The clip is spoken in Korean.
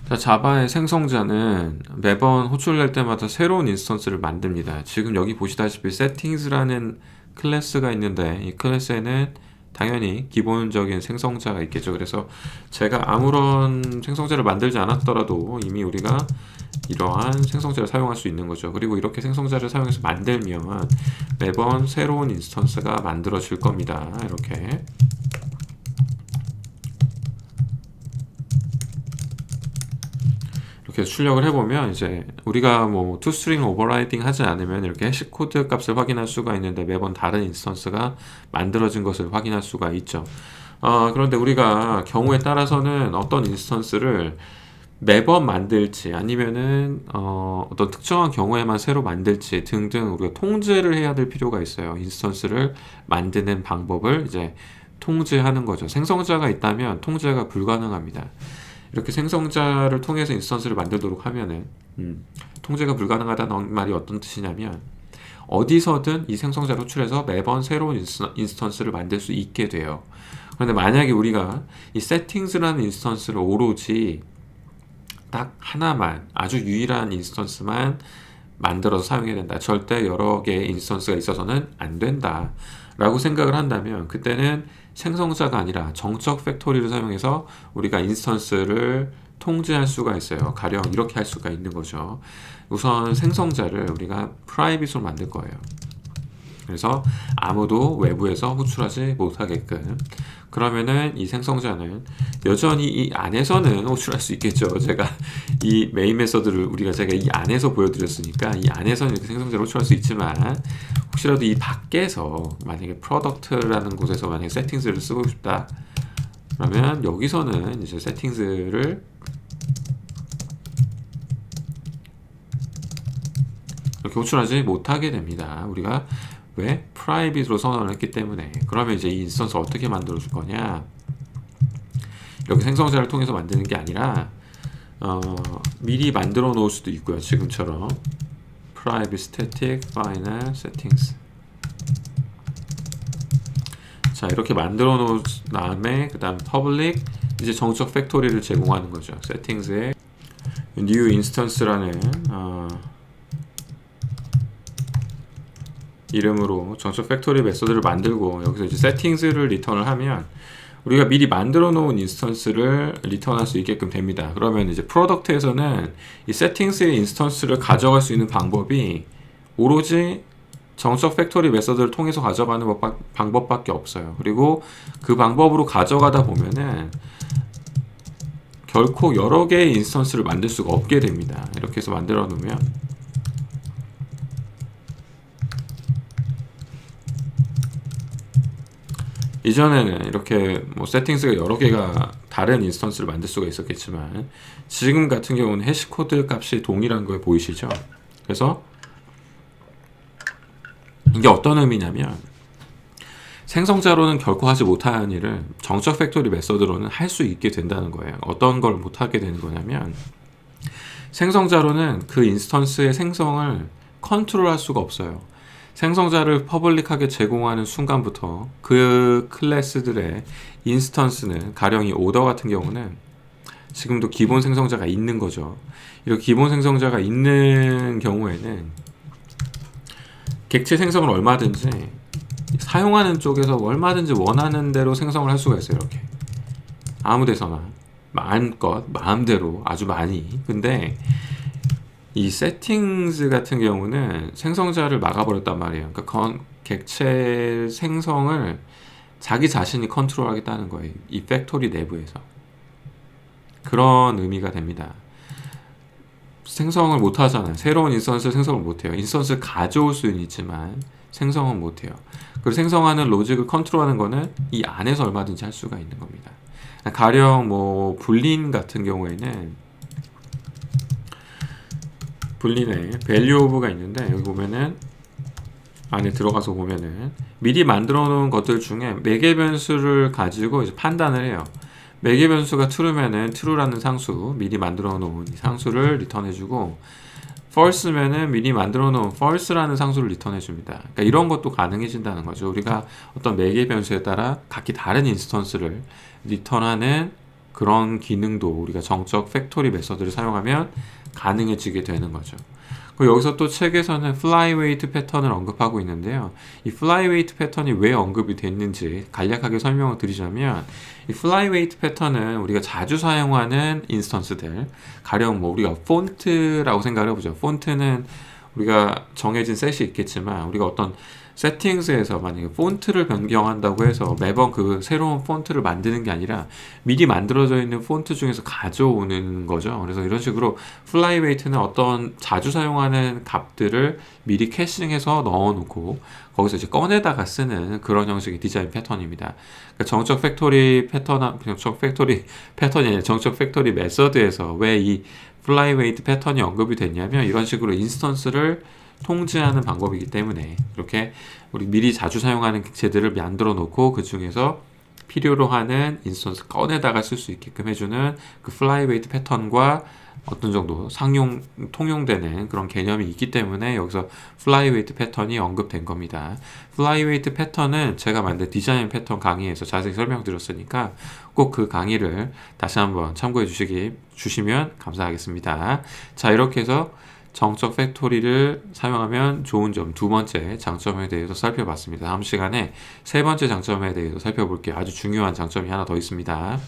자, 자바의 생성자는 매번 호출될 때마다 새로운 인스턴스를 만듭니다. 지금 여기 보시다시피 settings라는 클래스가 있는데 이 클래스에는 당연히 기본적인 생성자가 있겠죠. 그래서 제가 아무런 생성자를 만들지 않았더라도 이미 우리가 이러한 생성자를 사용할 수 있는 거죠. 그리고 이렇게 생성자를 사용해서 만들면 매번 새로운 인스턴스가 만들어질 겁니다. 이렇게. 이렇게 출력을 해보면 이제 우리가 뭐 toString overriding 하지 않으면 이렇게 해시 코드 값을 확인할 수가 있는데 매번 다른 인스턴스가 만들어진 것을 확인할 수가 있죠. 그런데 우리가 경우에 따라서는 어떤 인스턴스를 매번 만들지 아니면은 어떤 특정한 경우에만 새로 만들지 등등 우리가 통제를 해야 될 필요가 있어요. 인스턴스를 만드는 방법을 이제 통제하는 거죠. 생성자가 있다면 통제가 불가능합니다. 이렇게 생성자를 통해서 인스턴스를 만들도록 하면은 통제가 불가능하다는 말이 어떤 뜻이냐면 어디서든 이 생성자를 호출해서 매번 새로운 인스턴스를 만들 수 있게 돼요. 그런데 만약에 우리가 이 settings라는 인스턴스를 오로지 딱 하나만 아주 유일한 인스턴스만 만들어서 사용해야 된다. 절대 여러 개의 인스턴스가 있어서는 안 된다. 라고 생각을 한다면 그때는 생성자가 아니라 정적 팩토리를 사용해서 우리가 인스턴스를 통제할 수가 있어요. 가령 이렇게 할 수가 있는 거죠. 우선 생성자를 우리가 프라이빗으로 만들 거예요. 그래서 아무도 외부에서 호출하지 못하게끔. 그러면은 이 생성자는 여전히 이 안에서는 호출할 수 있겠죠. 제가 이 메인 메서드를 제가 이 안에서 보여드렸으니까 이 안에서는 이렇게 생성자를 호출할 수 있지만 혹시라도 이 밖에서 만약에 프로덕트라는 곳에서 만약에 세팅스를 쓰고 싶다. 그러면 여기서는 이제 세팅스를 이렇게 호출하지 못하게 됩니다. 우리가 왜? 프라이빗으로 선언을 했기 때문에. 그러면 이제 이 인스턴스 어떻게 만들어 줄 거냐? 이렇게 생성자를 통해서 만드는 게 아니라 미리 만들어 놓을 수도 있고요. 지금처럼 private static final settings. 자, 이렇게 만들어 놓은 다음에 그 다음 public 이제 정적 팩토리를 제공하는 거죠. settings에 new instance라는 이름으로 정적 팩토리 메소드를 만들고 여기서 이제 settings를 리턴을 하면 우리가 미리 만들어 놓은 인스턴스를 리턴할 수 있게끔 됩니다. 그러면 이제 프로덕트에서는 이 settings의 인스턴스를 가져갈 수 있는 방법이 오로지 정적 팩토리 메소드를 통해서 가져가는 방법밖에 없어요. 그리고 그 방법으로 가져가다 보면은 결코 여러 개의 인스턴스를 만들 수가 없게 됩니다. 이렇게 해서 만들어 놓으면 이전에는 이렇게 뭐 세팅스가 여러 개가 다른 인스턴스를 만들 수가 있었겠지만 지금 같은 경우는 해시코드 값이 동일한 거 보이시죠? 그래서 이게 어떤 의미냐면 생성자로는 결코 하지 못하는 일을 정적 팩토리 메서드로는 할 수 있게 된다는 거예요. 어떤 걸 못하게 되는 거냐면 생성자로는 그 인스턴스의 생성을 컨트롤할 수가 없어요. 생성자를 퍼블릭하게 제공하는 순간부터 그 클래스들의 인스턴스는 가령 이 오더 같은 경우는 지금도 기본 생성자가 있는 거죠. 이렇게 기본 생성자가 있는 경우에는 객체 생성을 얼마든지 사용하는 쪽에서 얼마든지 원하는 대로 생성을 할 수가 있어요. 이렇게 아무 데서나 마음껏 마음대로 아주 많이. 근데 이 세팅스 같은 경우는 생성자를 막아버렸단 말이에요. 그러니까 객체 생성을 자기 자신이 컨트롤하겠다는 거예요. 이 팩토리 내부에서. 그런 의미가 됩니다. 생성을 못 하잖아요. 새로운 인스턴스 생성을 못 해요. 인스턴스를 가져올 수는 있지만 생성은 못 해요. 그리고 생성하는 로직을 컨트롤하는 거는 이 안에서 얼마든지 할 수가 있는 겁니다. 가령 뭐 불린 같은 경우에는 불린의 value of가 있는데 여기 보면은 안에 들어가서 보면은 미리 만들어 놓은 것들 중에 매개 변수를 가지고 이제 판단을 해요. 매개 변수가 true면은 true라는 상수 미리 만들어 놓은 이 상수를 리턴해 주고 false면은 미리 만들어 놓은 false라는 상수를 리턴해 줍니다. 그러니까 이런 것도 가능해진다는 거죠. 우리가 어떤 매개 변수에 따라 각기 다른 인스턴스를 리턴하는 그런 기능도 우리가 정적 팩토리 메서드를 사용하면 가능해지게 되는 거죠. 그리고 여기서 또 책에서는 플라이웨이트 패턴을 언급하고 있는데요. 이 플라이웨이트 패턴이 왜 언급이 됐는지 간략하게 설명을 드리자면, 이 플라이웨이트 패턴은 우리가 자주 사용하는 인스턴스들, 가령 뭐 우리가 폰트라고 생각을 해보죠. 폰트는 우리가 정해진 셋이 있겠지만, 우리가 어떤 세팅스에서 만약에 폰트를 변경한다고 해서 매번 그 새로운 폰트를 만드는 게 아니라 미리 만들어져 있는 폰트 중에서 가져오는 거죠. 그래서 이런 식으로 플라이웨이트는 어떤 자주 사용하는 값들을 미리 캐싱해서 넣어놓고 거기서 이제 꺼내다가 쓰는 그런 형식의 디자인 패턴입니다. 그러니까 정적 팩토리 패턴이 아니라 정적 팩토리 메서드에서 왜 이 플라이웨이트 패턴이 언급이 됐냐면, 이런 식으로 인스턴스를 통제하는 방법이기 때문에 이렇게 우리 미리 자주 사용하는 객체들을 만들어 놓고 그 중에서 필요로 하는 인스턴스 꺼내다가 쓸 수 있게끔 해주는 그 플라이웨이트 패턴과 어떤 정도 통용되는 그런 개념이 있기 때문에 여기서 플라이웨이트 패턴이 언급된 겁니다. 플라이웨이트 패턴은 제가 만든 디자인 패턴 강의에서 자세히 설명드렸으니까 꼭 그 강의를 다시 한번 참고해 주시면 감사하겠습니다. 자, 이렇게 해서 정적 팩토리를 사용하면 좋은 점 두 번째 장점에 대해서 살펴봤습니다. 다음 시간에 세 번째 장점에 대해서 살펴볼게요. 아주 중요한 장점이 하나 더 있습니다.